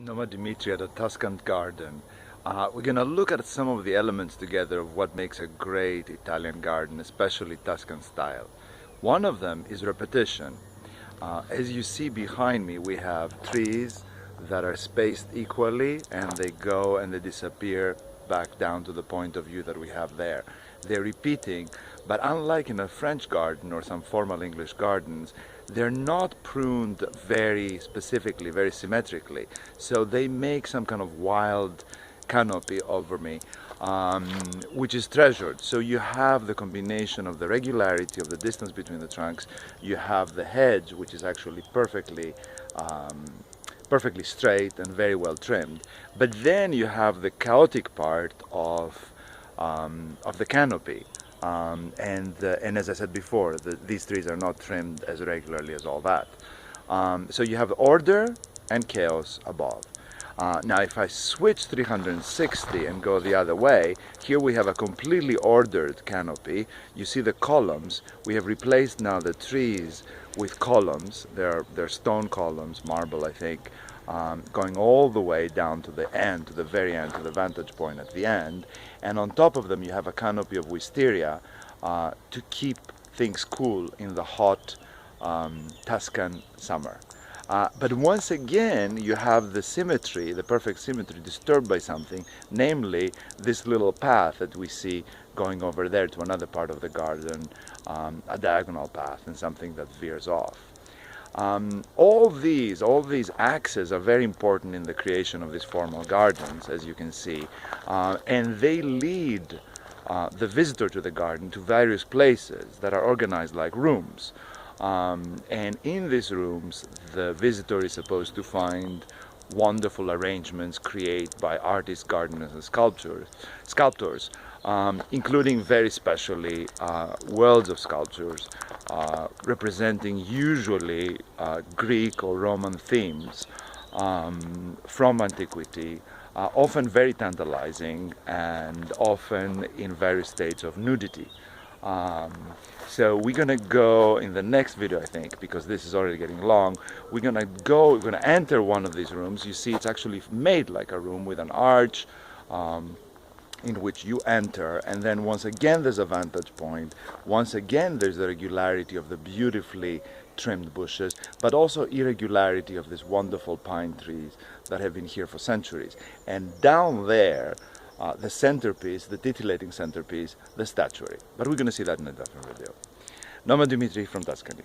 Noma Dimitri at the Tuscan garden. We're going to look at some of the elements together of what makes a great Italian garden, especially Tuscan style. One of them is repetition. As you see behind me, we have trees that are spaced equally, and they go and they disappear back down to the point of view that we have there. They're repeating, but unlike in a French garden or some formal English gardens, they're not pruned very specifically, very symmetrically. So they make some kind of wild canopy over me, which is treasured. So you have the combination of the regularity of the distance between the trunks. You have the hedge, which is actually perfectly straight and very well trimmed. But then you have the chaotic part of the canopy. And as I said before, these trees are not trimmed as regularly as all that. So you have order and chaos above. Now if I switch 360 and go the other way, here we have a completely ordered canopy. You see the columns. We have replaced now the trees with columns. They're stone columns, marble I think, going all the way down to the end, to the very end, to the vantage point at the end. And on top of them you have a canopy of wisteria to keep things cool in the hot Tuscan summer. But once again you have the symmetry, the perfect symmetry, disturbed by something, namely this little path that we see going over there to another part of the garden, a diagonal path and something that veers off. All these axes are very important in the creation of these formal gardens, as you can see, and they lead the visitor to the garden to various places that are organized like rooms. And in these rooms the visitor is supposed to find wonderful arrangements created by artists, gardeners and sculptors, including very specially worlds of sculptures representing usually Greek or Roman themes from antiquity, often very tantalizing and often in various states of nudity. So we're gonna go in the next video, I think, because this is already getting long. We're gonna enter one of these rooms. You see it's actually made like a room with an arch in which you enter, and then once again there's a vantage point. Once again there's the regularity of the beautifully trimmed bushes, but also irregularity of these wonderful pine trees that have been here for centuries. And down there, the centerpiece, the titillating centerpiece, the statuary. But we're going to see that in a different video. Noma Dimitri from Tuscany.